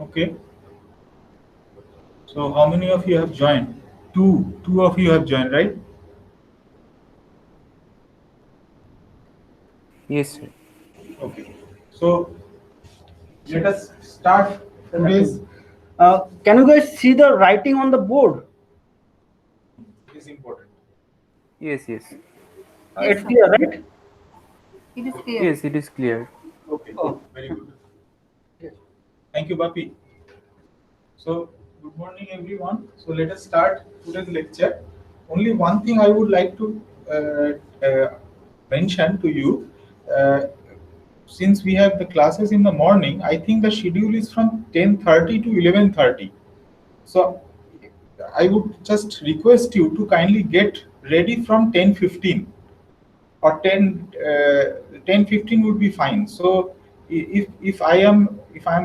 Okay. So how many of you have joined? Two of you have joined, right? Yes, sir. Okay. So let us start today's. Can you guys see the writing on the board? It is important. Yes, yes. Yes, It's sir. clear, right? It is clear. Yes, it is clear. Okay. Oh, Very good. yes. Thank you, Bapi. So, good morning, everyone. So, let us start today's lecture. Only one thing I would like to mention to you. Uh, since we have the classes in the morning, I think the schedule is from 10:30 to 11:30. So, I would just request you to kindly get ready from 10:15 or 10:15 would be fine. So if I am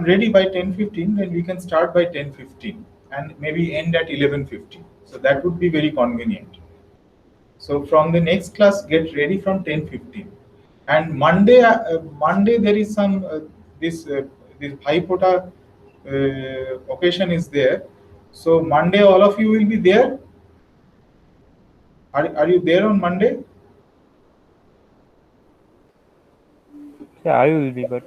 ready by 10:15, then we can start by 10:15 and maybe end at 11:15. So that would be very convenient. So from the next class, get ready from 10:15. And Monday there is some this Bhaipota occasion is there. So Monday all of you will be there. Are you there on Monday? Yeah, I will be, but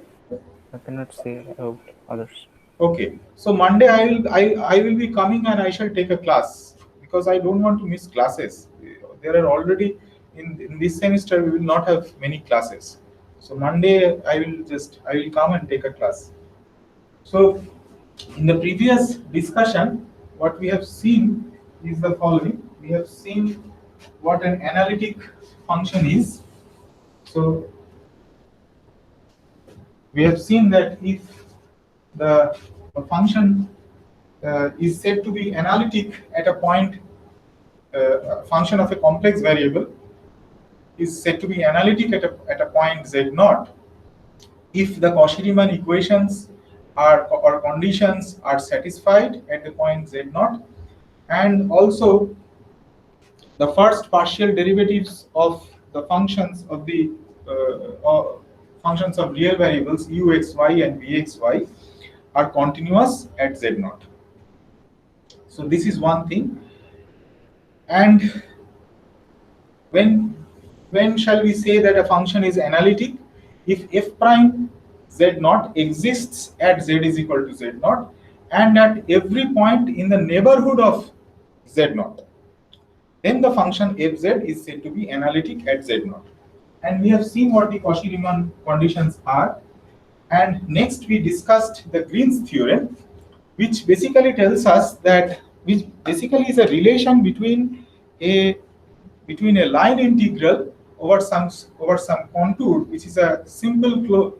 I cannot say about others. Okay, so Monday I will be coming and I shall take a class because I don't want to miss classes. There are already in this semester we will not have many classes. So Monday I will come and take a class. So in the previous discussion, what we have seen is the following. We have seen what an analytic function is. So we have seen that if the function is said to be analytic at a point, a function of a complex variable is said to be analytic at a point z naught if the Cauchy-Riemann equations are or conditions are satisfied at the point z naught, and also the first partial derivatives of the functions of the functions of real variables uxy and vxy are continuous at z naught. So this is one thing. And when shall we say that a function is analytic? If f prime z naught exists at z is equal to z naught and at every point in the neighborhood of z naught, then the function fz is said to be analytic at z naught. And we have seen what the Cauchy-Riemann conditions are. And next we discussed the Green's theorem, which basically tells us that, which basically is a relation a between a line integral over some contour, which is a simple closed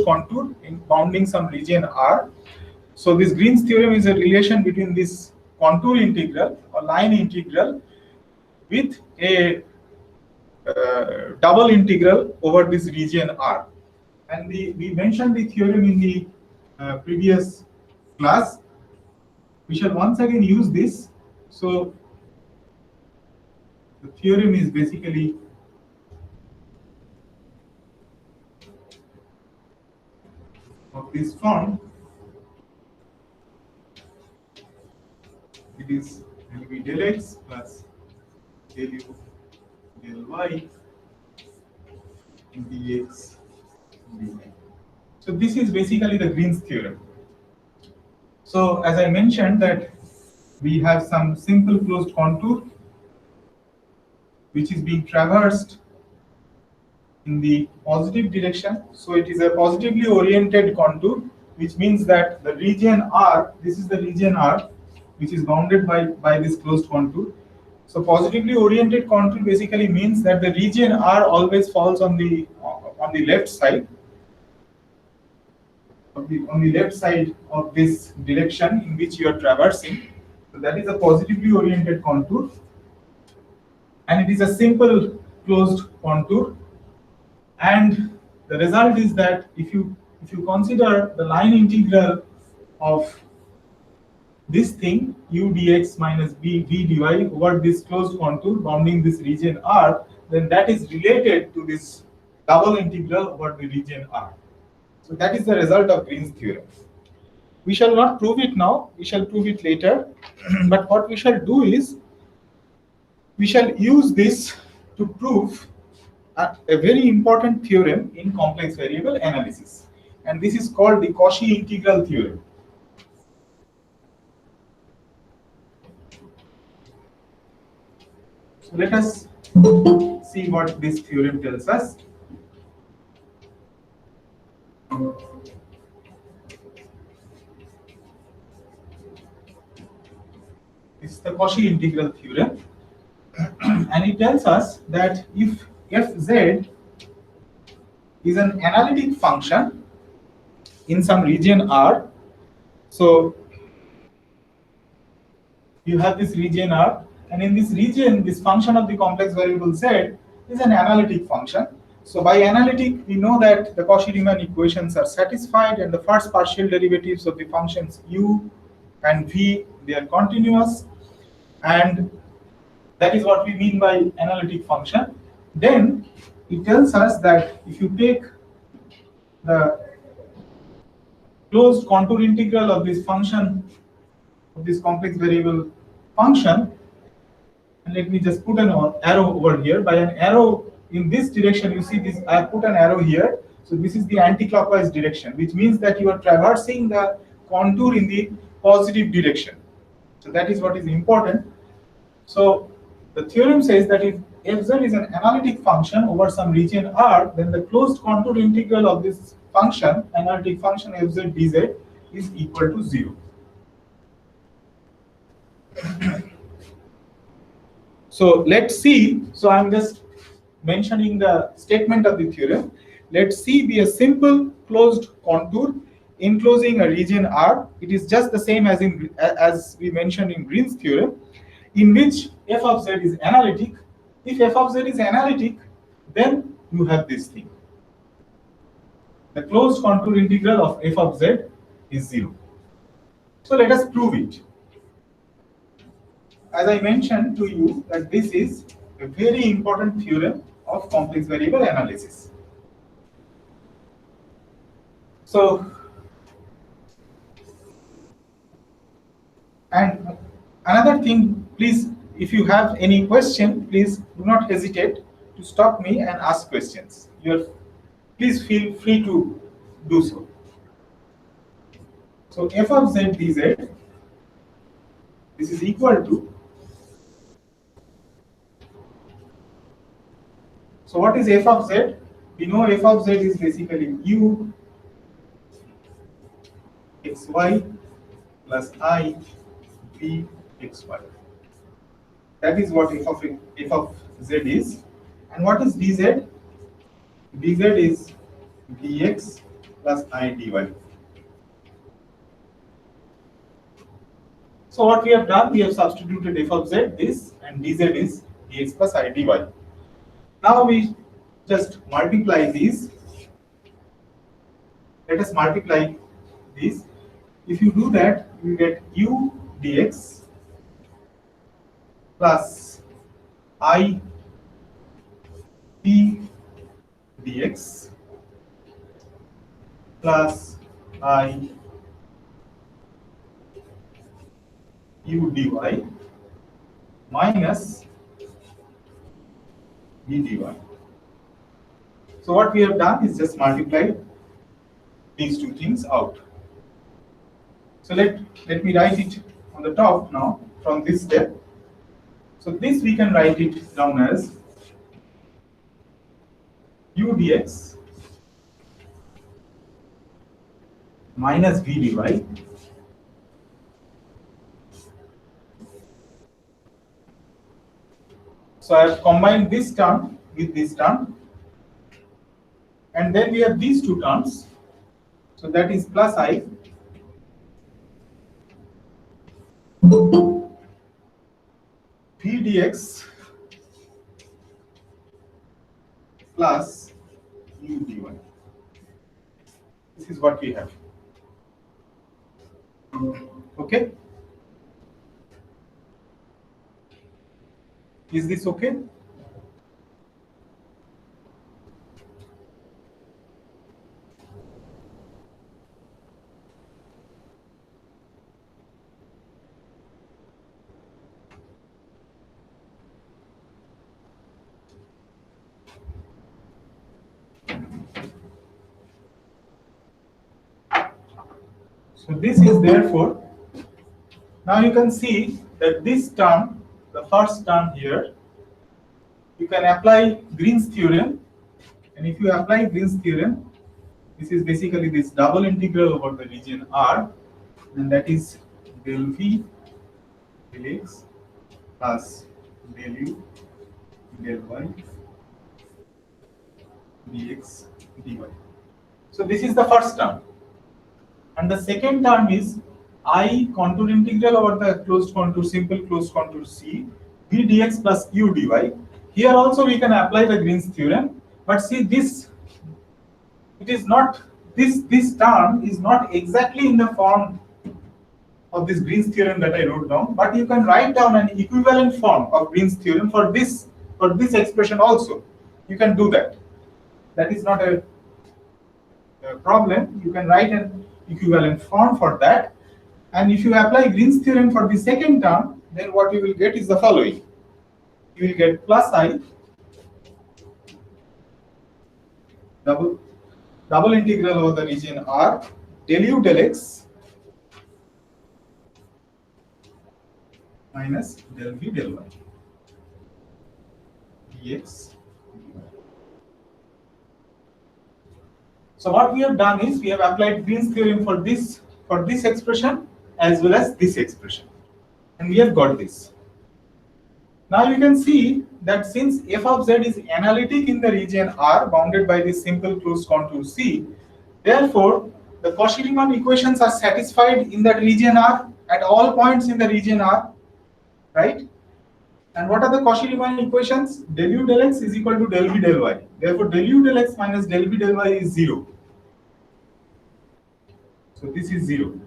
contour in bounding some region R. So this Green's theorem is a relation between this contour integral or line integral with a double integral over this region R. And we mentioned the theorem in the previous class. We shall once again use this. So the theorem is basically of this form. It is will be del x plus del u del y dx dy. So this is basically the Green's theorem. So as I mentioned that we have some simple closed contour which is being traversed in the positive direction. So it is a positively oriented contour, which means that the region R, this is the region R, which is bounded by this closed contour. So positively oriented contour basically means that the region R always falls on the left side, on the left side of this direction in which you are traversing. So that is a positively oriented contour, and it is a simple closed contour. And the result is that if you consider the line integral of this thing u dx minus v dy over this closed contour bounding this region R, then that is related to this double integral over the region R. So that is the result of Green's theorem. We shall not prove it now, we shall prove it later. But what we shall do is, we shall use this to prove a very important theorem in complex variable analysis. And this is called the Cauchy integral theorem. So let us see what this theorem tells us. This is the Cauchy integral theorem. And it tells us that if fz is an analytic function in some region R, so you have this region R, and in this region, this function of the complex variable z is an analytic function. So by analytic, we know that the Cauchy-Riemann equations are satisfied, and the first partial derivatives of the functions u and v, they are continuous, and that is what we mean by analytic function. Then it tells us that if you take the closed contour integral of this function, of this complex variable function, and let me just put an arrow over here. By an arrow in this direction, you see this, I have put an arrow here. So this is the anti-clockwise direction, which means that you are traversing the contour in the positive direction. So that is what is important. So the theorem says that if fz is an analytic function over some region R, then the closed contour integral of this function, analytic function fz dz, is equal to 0. So let's see. So I'm just mentioning the statement of the theorem. Let C be a simple closed contour enclosing a region R. It is just the same as we mentioned in Green's theorem, in which f of z is analytic. If f of z is analytic, then you have this thing. The closed contour integral of f of z is 0. So let us prove it. As I mentioned to you, that this is a very important theorem of complex variable analysis. So, and another thing, please, if you have any question, please do not hesitate to stop me and ask questions. Please feel free to do so. So f of z dz, this is equal to, so what is f of z? We know f of z is basically u xy plus I v xy. That is what f of z is. And what is dz? dz is dx plus I dy. So what we have done, we have substituted f of z, this, and dz is dx plus I dy. Now we just multiply these. Let us multiply these. If you do that, you get u dx plus I p dx plus I u dy minus v dy. So what we have done is just multiply these two things out. So let me write it on the top now from this step. So this we can write it down as u dx minus v dy So I have combined this term with this term, and then we have these two terms. So that is plus I v dx plus u dy. This is what we have. Okay. Is this okay? So this is therefore, now you can see that this term, the first term here, you can apply Green's theorem, and if you apply Green's theorem, this is basically this double integral over the region R, and that is del V del X plus del U del Y dx dy. So this is the first term. And the second term is I contour integral over the closed contour, simple closed contour C, v dx plus u dy. Here also we can apply the Green's theorem, but see this, it is not, this term is not exactly in the form of this Green's theorem that I wrote down, but you can write down an equivalent form of Green's theorem for this expression also. You can do that. That is not a problem. You can write an equivalent form for that, and if you apply Green's theorem for the second term, then what you will get is the following. You will get plus I double integral over the region R del U del X minus del V del Y dx. So what we have done is we have applied Green's theorem for this expression as well as this expression, and we have got this. Now you can see that since f of z is analytic in the region R bounded by this simple closed contour C, therefore the Cauchy-Riemann equations are satisfied in that region R at all points in the region R, right? And what are the Cauchy-Riemann equations? Del u del x is equal to del v del y. Therefore, del u del x minus del v del y is 0. So this is 0.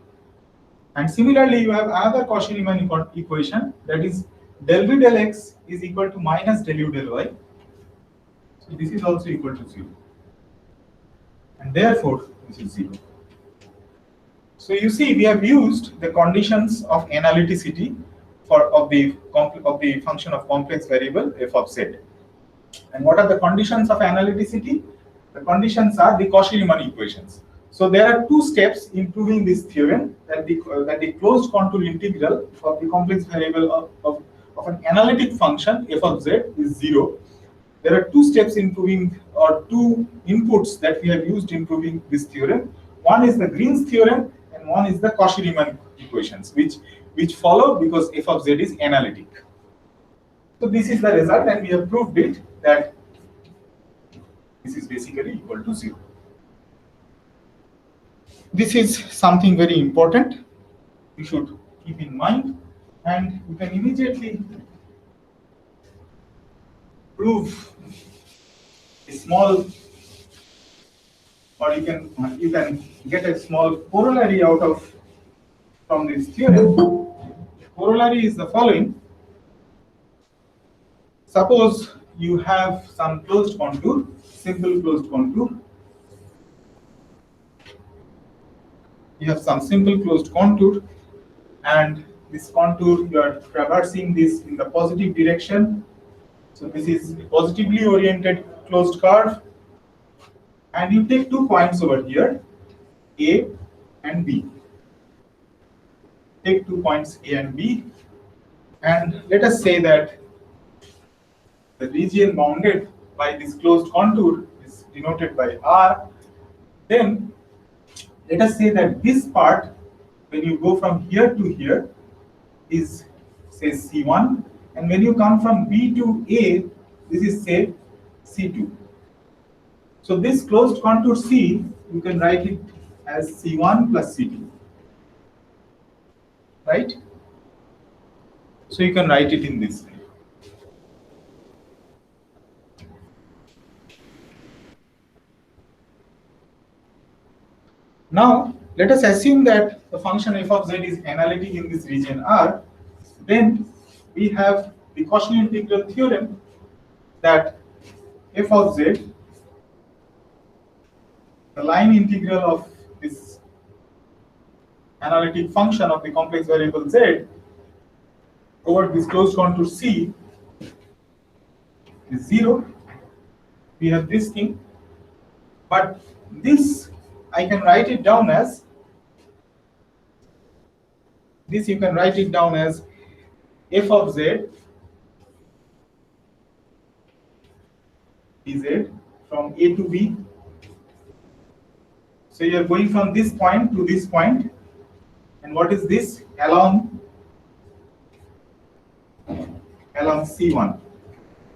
And similarly, you have another Cauchy-Riemann equation, that is del v del x is equal to minus del u del y. So this is also equal to 0. And therefore, this is 0. So you see, we have used the conditions of analyticity of the function of complex variable f of z. And what are the conditions of analyticity? The conditions are the Cauchy-Riemann equations. So there are two steps in proving this theorem, that the closed contour integral of the complex variable of an analytic function f of z is 0. There are two steps in proving, or two inputs that we have used in proving this theorem. One is the Green's theorem and one is the Cauchy-Riemann equations, which follow because f of z is analytic. So this is the result, and we have proved it that this is basically equal to 0. This is something very important you should keep in mind, and you can immediately prove a small, or you can get a small corollary from this theorem. The corollary is the following. Suppose you have some closed contour, simple closed contour. You have some simple closed contour, and this contour, you are traversing this in the positive direction. So this is a positively oriented closed curve, and you take 2 points over here, A and B. Take 2 points A and B, and let us say that the region bounded by this closed contour is denoted by R. Then let us say that this part, when you go from here to here, is say C1, and when you come from B to A, this is say C2. So this closed contour C, you can write it as C1 plus C2, right? So you can write it in this way. Now, let us assume that the function f of z is analytic in this region R. Then we have the Cauchy integral theorem that f of z, the line integral of this analytic function of the complex variable z over this closed contour C is 0. We have this thing, but this I can write it down as this. You can write it down as f of z dz from A to B. So you are going from this point to this point, and what is this? Along C1.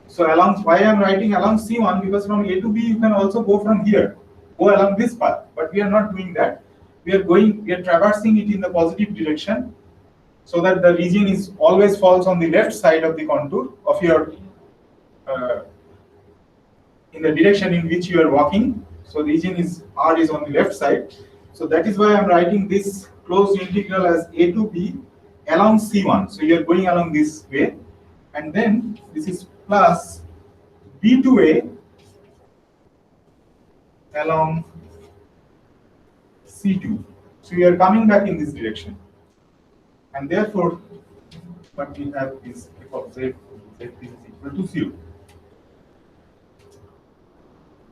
So why I am writing along C1, because from A to B you can also go from here, go along this path, but we are not doing that. We are traversing it in the positive direction, so that the region is always falls on the left side of the contour of your in the direction in which you are walking. So the region is R is on the left side. So that is why I am writing this closed integral as A to B along C1. So you are going along this way, and then this is plus B to A along C2. So you are coming back in this direction, and therefore what we have is f of z is equal to 0.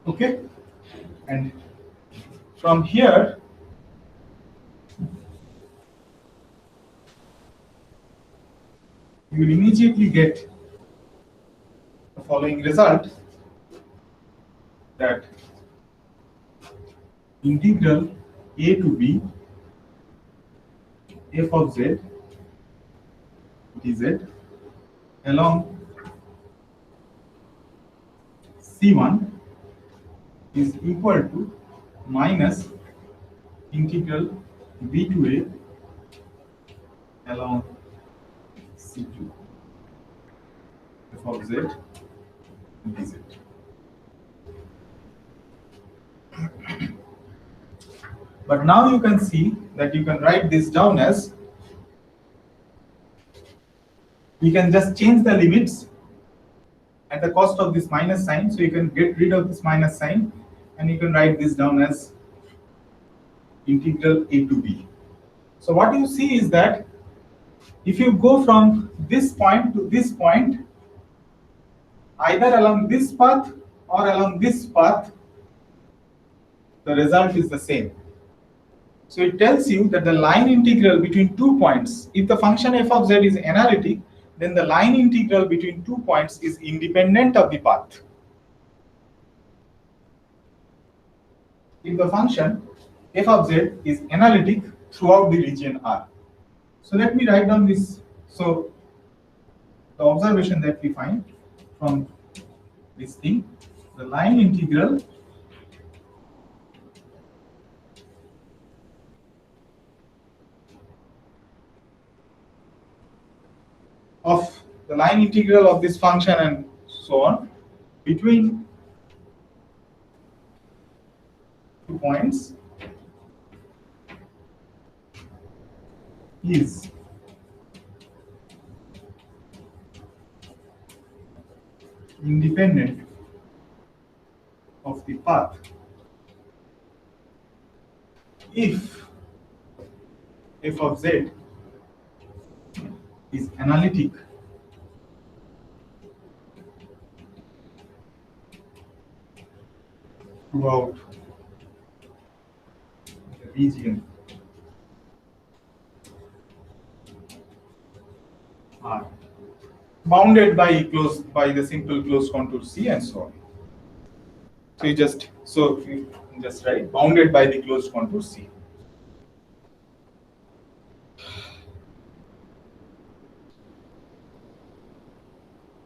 Okay, and from here you will immediately get the following result, that integral A to B f of z dz along C1 is equal to minus integral B to A along C2 f of z dz. But now you can see that you can write this down as, we can just change the limits at the cost of this minus sign. So you can get rid of this minus sign, and you can write this down as integral A to B. So what you see is that if you go from this point to this point, either along this path or along this path, the result is the same. So it tells you that the line integral between 2 points, if the function f of z is analytic, then the line integral between 2 points is independent of the path. If the function f of z is analytic throughout the region R. So let me write down this. So the observation that we find from this thing, the line integral of this function and so on between 2 points is independent of the path if f of z is analytic throughout the region R, bounded by the simple closed contour C and so on. So you just write bounded by the closed contour C.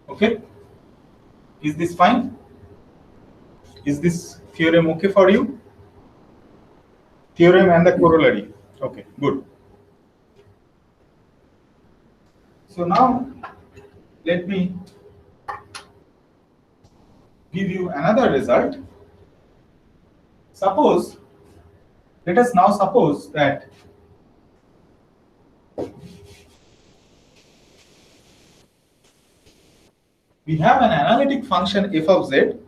Okay, is this fine? Is this theorem okay for you? Theorem and the corollary. Okay, good. So now let me give you another result. Let us now suppose that we have an analytic function f of z. It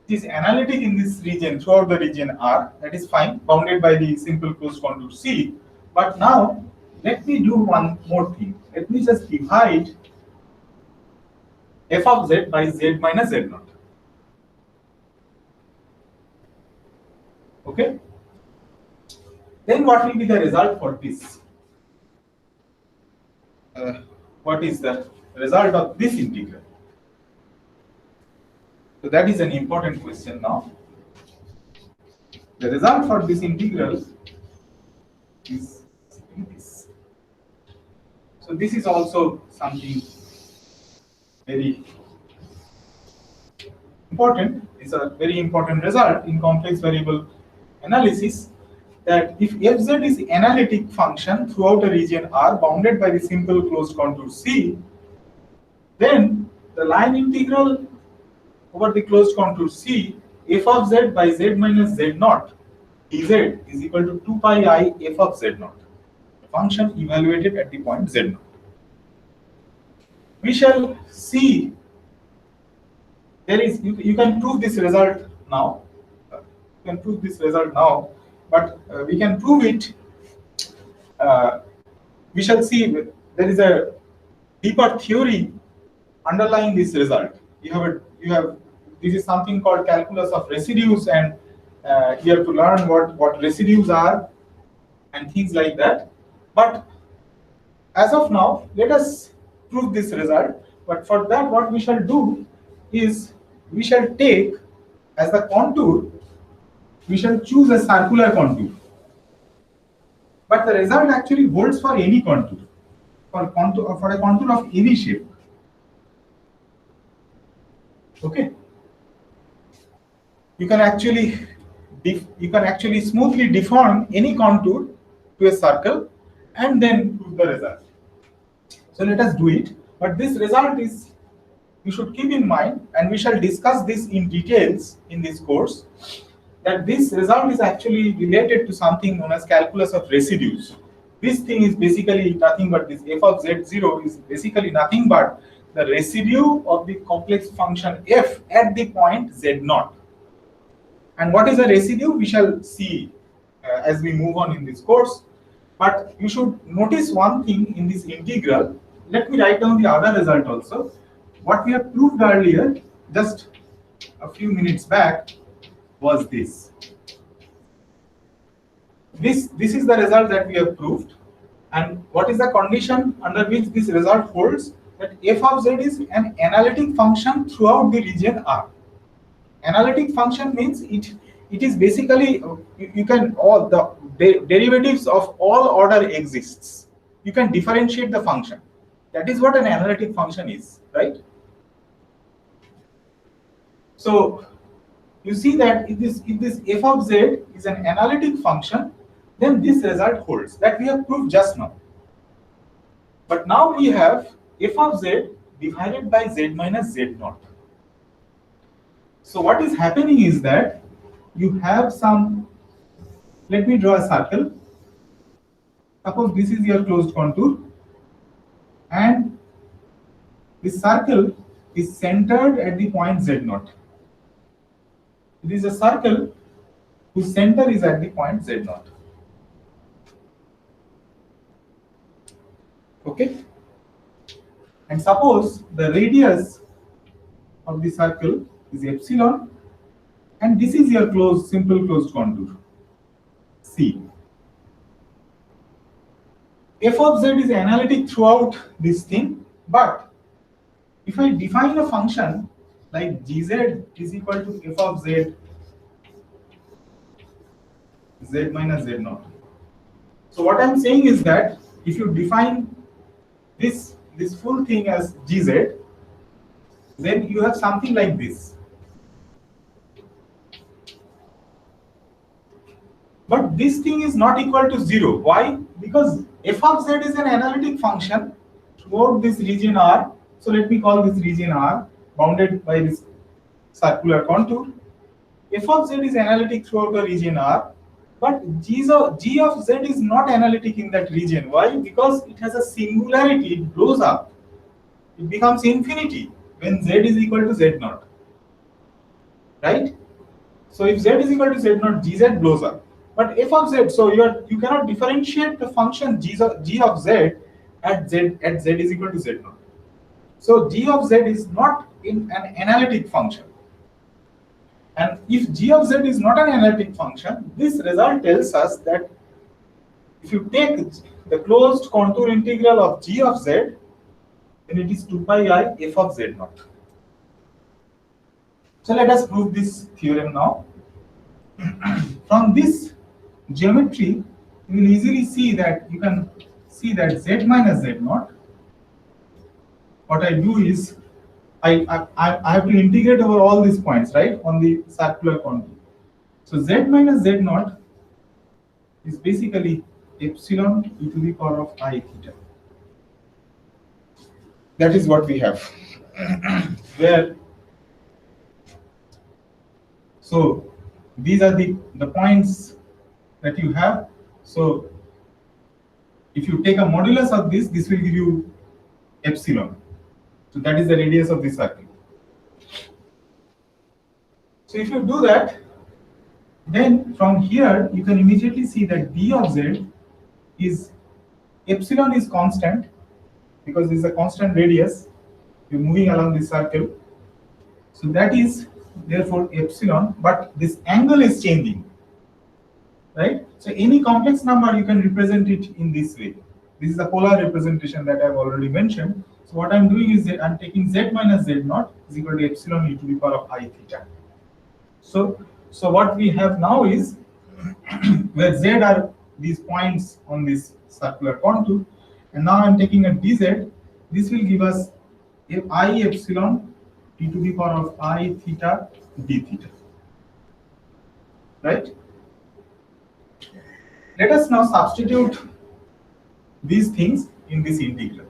is analytic in this region, throughout the region R. That is fine, bounded by the simple closed contour C. But now, let me do one more thing. Let me just divide f of z by z minus z naught. Okay? Then what will be the result for this? What is the result of this integral? So that is an important question now. The result for this integral is this. So this is also something very important. It's a very important result in complex variable analysis, that if fz is analytic function throughout a region R bounded by the simple closed contour C, then the line integral over the closed contour C, f of z by z minus z naught dz is equal to 2 pi I f of z naught, function evaluated at the point z naught. We shall see, there is, you can prove this result now. You can prove this result now, but we can prove it. We shall see there is a deeper theory underlying this result. You have this is something called calculus of residues, and you have to learn what residues are and things like that. But as of now, let us prove this result. But for that, what we shall do is we shall take as the contour, we shall choose a circular contour. But the result actually holds for any contour, for a contour of any shape. Okay. You can actually smoothly deform any contour to a circle and then prove the result. So let us do it. But this result is, you should keep in mind, and we shall discuss this in details in this course, that this result is actually related to something known as calculus of residues. This thing is basically nothing but this f of z0 is basically nothing but the residue of the complex function f at the point z0. And what is a residue? We shall see as we move on in this course. But you should notice one thing in this integral. Let me write down the other result also. What we have proved earlier, just a few minutes back, was this. This is the result that we have proved. And what is the condition under which this result holds? That f of z is an analytic function throughout the region R. Analytic function means it is basically, you can, all the derivatives of all order exists. You can differentiate the function. That is what an analytic function is, right? So you see that if this f of z is an analytic function, then this result holds. That we have proved just now. But now we have f of z divided by z minus z naught. So what is happening is that you have some, let me draw a circle. Suppose this is your closed contour, and this circle is centered at the point z0. It is a circle whose center is at the point z0. Okay? And suppose the radius of the circle is epsilon, and this is your simple closed contour, C. F of z is analytic throughout this thing, but if I define a function like gz is equal to f of z, z minus z naught. So what I'm saying is that if you define this full thing as gz, then you have something like this. But this thing is not equal to 0. Why? Because f of z is an analytic function throughout this region R. So let me call this region R, bounded by this circular contour. F of z is analytic throughout the region R, but g of z is not analytic in that region. Why? Because it has a singularity, it blows up. It becomes infinity when z is equal to z naught, right? So if z is equal to z naught, gz blows up. But f of z, so you cannot differentiate the function g of z at z is equal to z naught. So g of z is not in an analytic function. And if g of z is not an analytic function, this result tells us that if you take the closed contour integral of g of z, then it is 2 pi I f of z naught. So let us prove this theorem now. From this geometry, you will easily see that you can see that z minus z naught. What I do is I have to integrate over all these points, right, on the circular contour. So z minus z naught is basically epsilon e to the power of I theta. That is what we have. Where so these are the points that you have. So if you take a modulus of this will give you epsilon. So that is the radius of the circle. So if you do that, then from here you can immediately see that d of z is epsilon is constant because this is a constant radius. You're moving along this circle. So that is therefore epsilon, but this angle is changing, right? So any complex number you can represent it in this way. This is a polar representation that I've already mentioned. So what I'm doing is that I'm taking z minus z naught is equal to epsilon e to the power of I theta. So what we have now is where z are these points on this circular contour, and now I'm taking a dz. This will give us I epsilon e to the power of I theta d theta, right? Let us now substitute these things in this integral.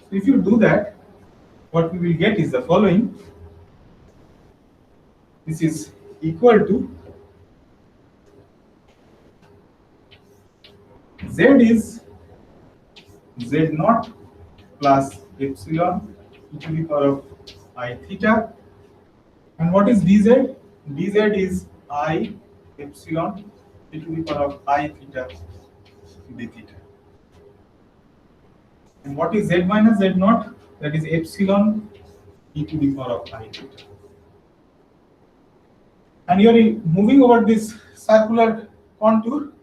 So if you do that, what we will get is the following. This is equal to z is z naught plus epsilon e to the power of I theta. And what is dz? dz is I epsilon e to the power of I theta d theta. And what is z minus z naught? That is epsilon e to the power of I theta. And you are moving over this circular contour.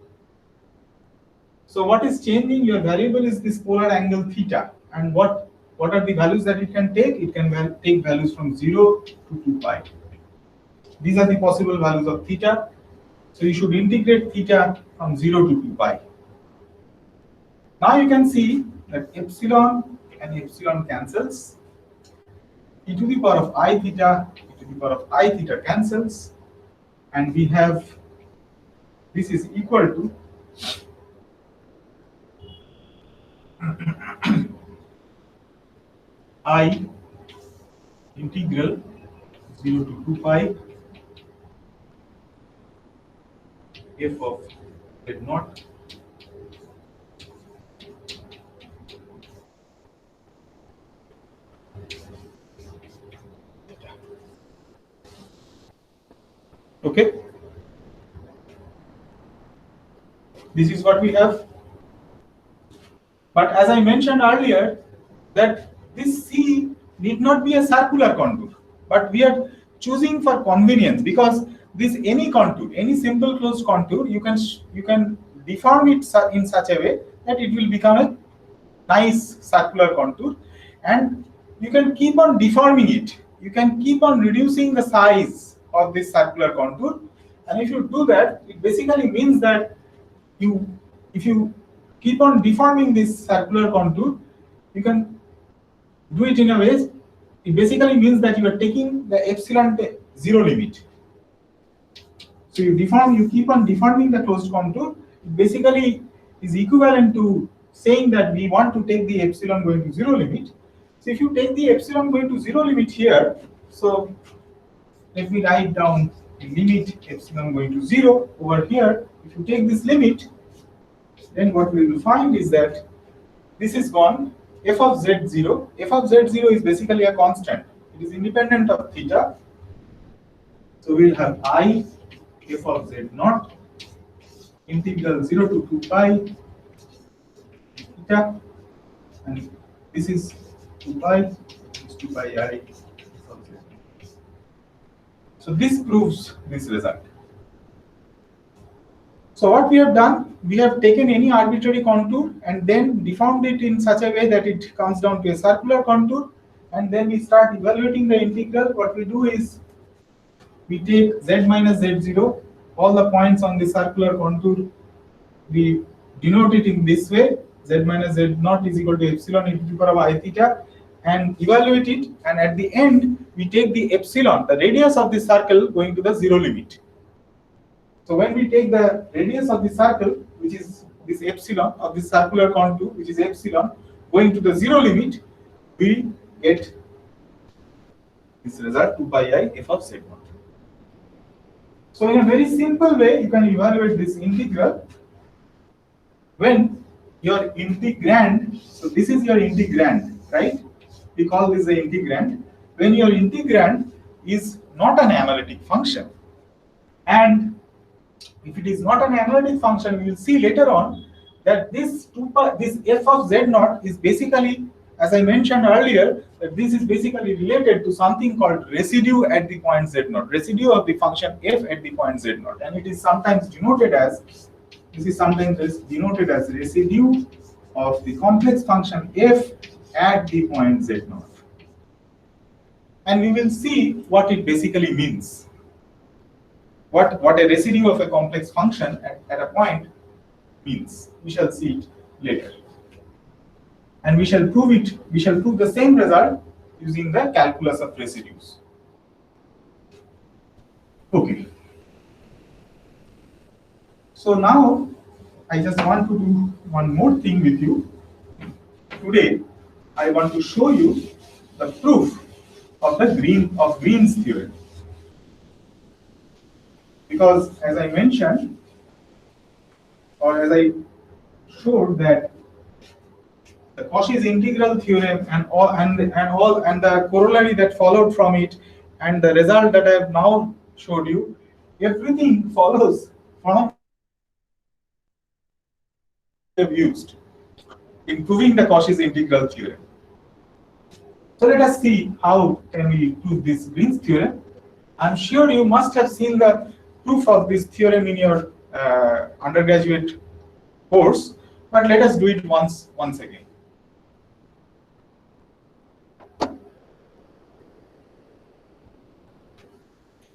So what is changing? Your variable is this polar angle theta. And what are the values that it can take? It can take values from 0 to 2 pi. These are the possible values of theta. So you should integrate theta from 0 to 2 pi. Now you can see that epsilon and epsilon cancels. E to the power of I theta, e to the power of I theta cancels. And we have, this is equal to I integral 0 to 2 pi f of z naught okay. This is what we have. But as I mentioned earlier, that this C need not be a circular contour, but we are choosing for convenience because this any contour, any simple closed contour, you can deform it in such a way that it will become a nice circular contour, and you can keep on deforming it. You can keep on reducing the size of this circular contour, and if you do that, it basically means that if you keep on deforming this circular contour, you can do it in a way. It basically means that you are taking the epsilon to 0 limit. So you keep on deforming the closed contour. It basically is equivalent to saying that we want to take the epsilon going to 0 limit. So if you take the epsilon going to 0 limit here, so let me write down the limit epsilon going to 0. Over here, if you take this limit, then what we will find is that this is gone. F of z0. F of z0 is basically a constant. It is independent of theta. So we'll have I f of z0 integral 0 to 2 pi theta, and this is 2 pi, is 2 pi I f of z. So this proves this result. So what we have done, we have taken any arbitrary contour and then deformed it in such a way that it comes down to a circular contour, and then we start evaluating the integral. What we do is we take z minus z0, all the points on the circular contour, we denote it in this way, z minus z0 is equal to epsilon into the power of I theta, and evaluate it, and at the end we take the epsilon, the radius of the circle going to the zero limit. So when we take the radius of the circle, which is this epsilon of the circular contour, which is epsilon, going to the zero limit, we get this result 2 pi I f of z0. So in a very simple way, you can evaluate this integral when your integrand, so this is your integrand, right? We call this the integrand. When your integrand is not an analytic function, and if it is not an analytic function, we will see later on that this f of z0 is basically, as I mentioned earlier, that this is basically related to something called residue at the point z0, residue of the function f at the point z0, and it is sometimes denoted as, this is sometimes denoted as residue of the complex function f at the point z0. And we will see what it basically means. What a residue of a complex function at a point means. We shall see it later. And we shall prove it, we shall prove the same result using the calculus of residues. Okay. So now I just want to do one more thing with you. Today I want to show you the proof of the Green's theorem. Because as I mentioned, or as I showed, that the Cauchy's integral theorem and the corollary that followed from it, and the result that I have now showed you, everything follows from we have used in proving the Cauchy's integral theorem. So let us see how can we prove this Green's theorem. I'm sure you must have seen the proof of this theorem in your undergraduate course, but let us do it once again.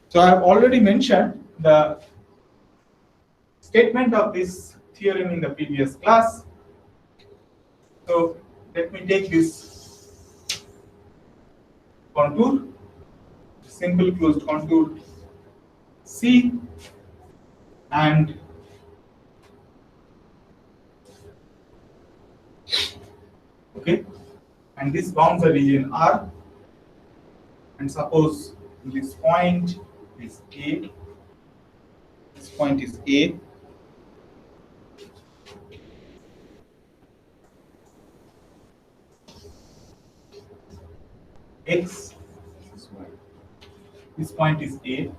So I have already mentioned the statement of this theorem in the previous class. So let me take this contour, simple closed contour C, and okay, and this bounds the region R, and suppose this point is A, this point is A, X, this point is A,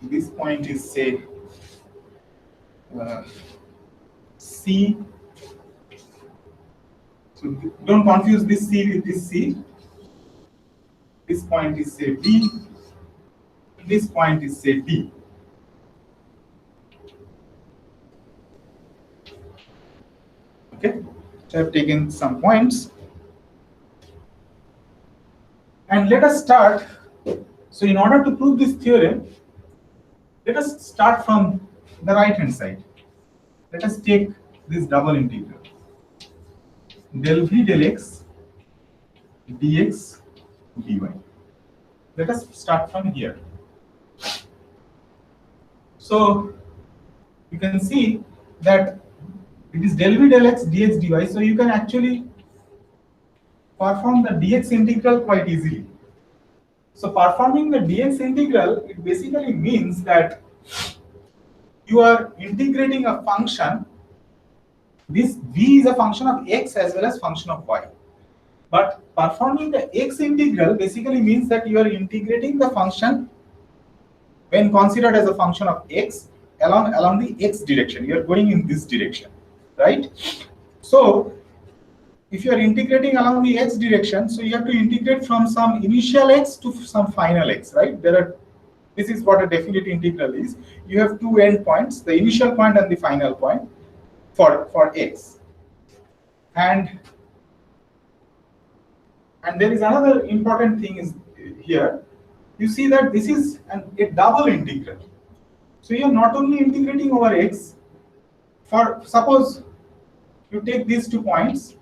this point is, say, C. So don't confuse this C with this C. This point is, say, B. This point is, say, D. Okay, so I have taken some points. And let us start. So in order to prove this theorem, let us start from the right hand side. Let us take this double integral. Del v del x dx dy. Let us start from here. So you can see that it is del v del x dx dy. So you can actually perform the dx integral quite easily. So performing the dx integral, it basically means that you are integrating a function. This v is a function of x as well as function of y. But performing the x integral basically means that you are integrating the function when considered as a function of x along the x direction. You are going in this direction, right? So if you are integrating along the x direction, so you have to integrate from some initial x to some final x, right? This is what a definite integral is. You have two endpoints, the initial point and the final point for x. And there is another important thing is here. You see that this is a double integral. So you are not only integrating over x. For suppose you take these 2 points.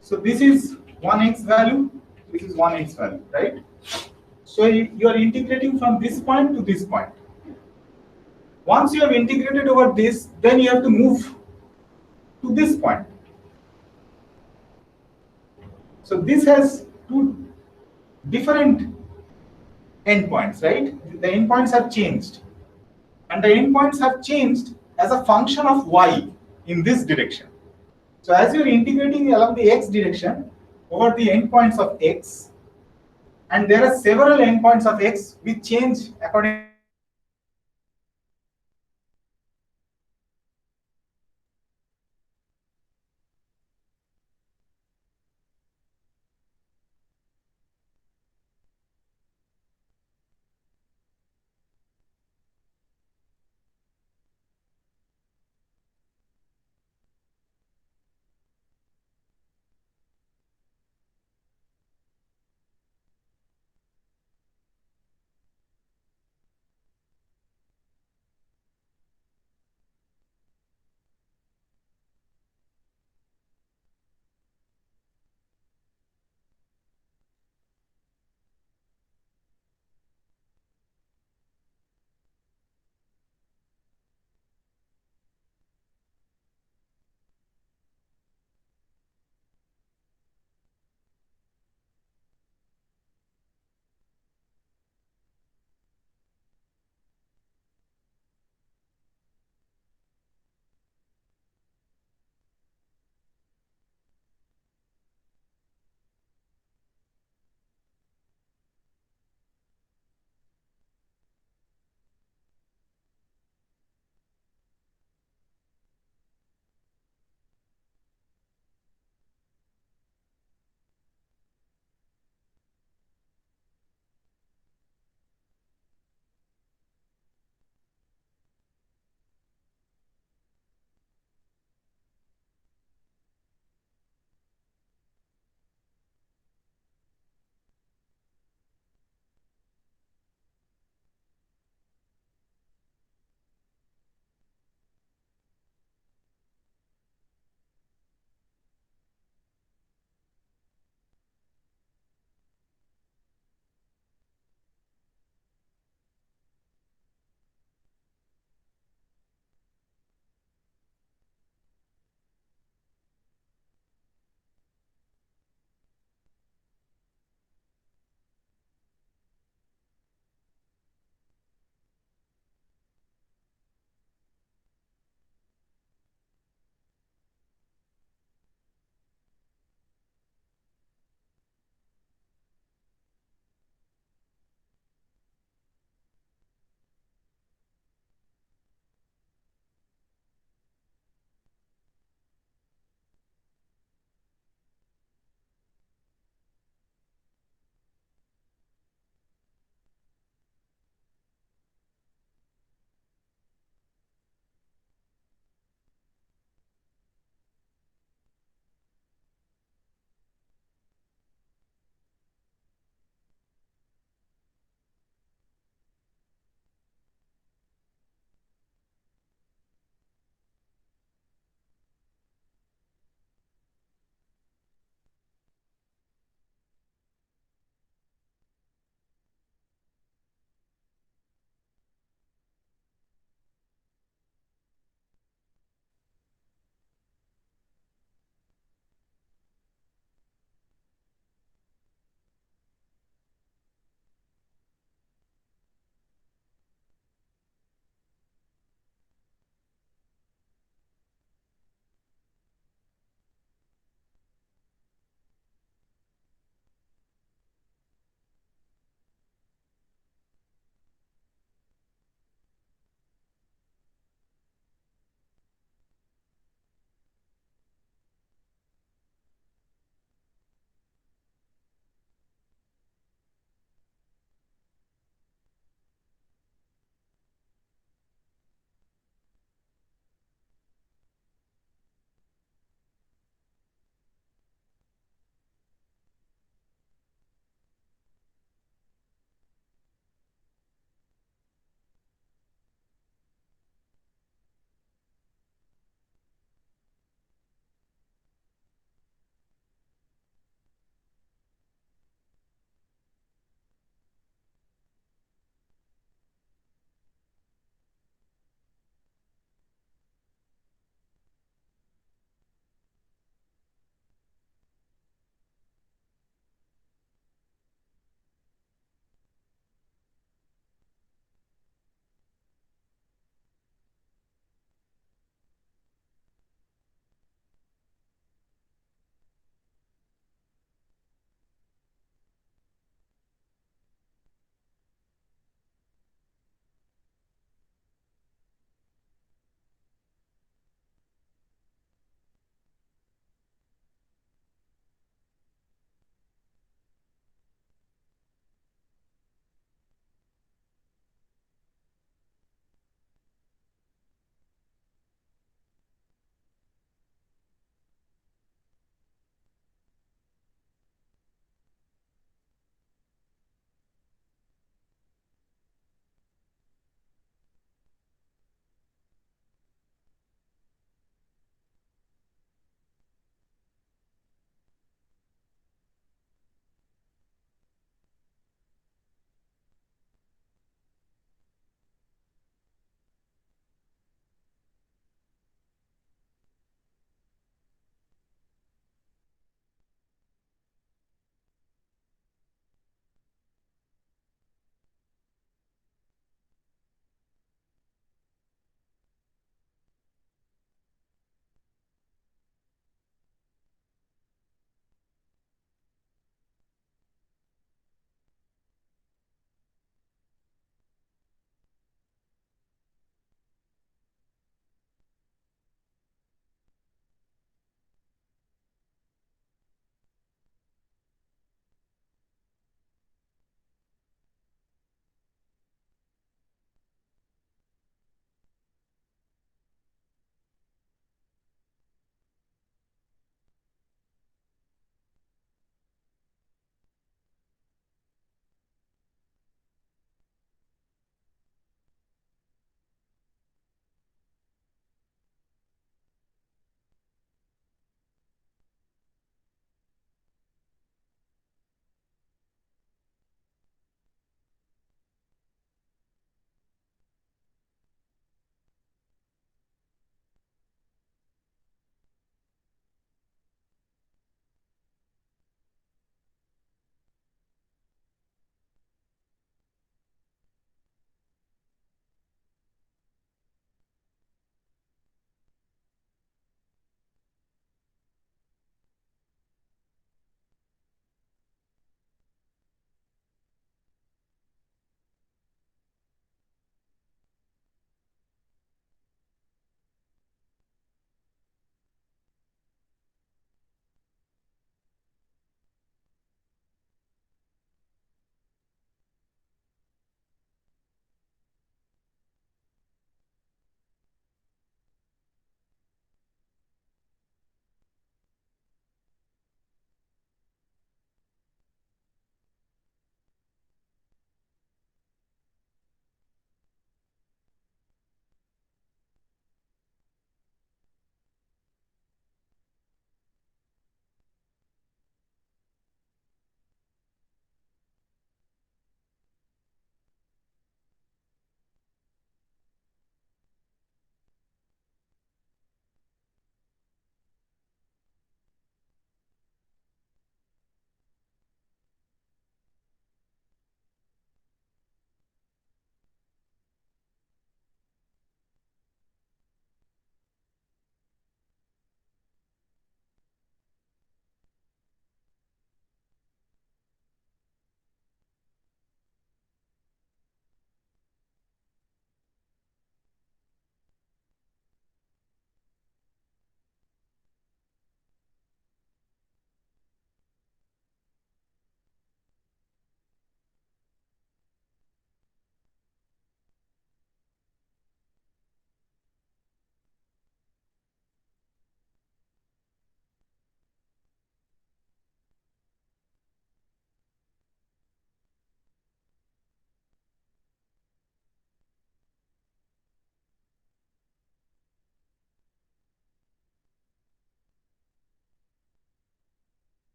So this is one x value, this is one x value, right? So you are integrating from this point to this point. Once you have integrated over this, then you have to move to this point. So this has two different endpoints, right? The endpoints have changed. And the endpoints have changed as a function of y in this direction. So as you're integrating along the x direction over the endpoints of x, and there are several endpoints of x which change according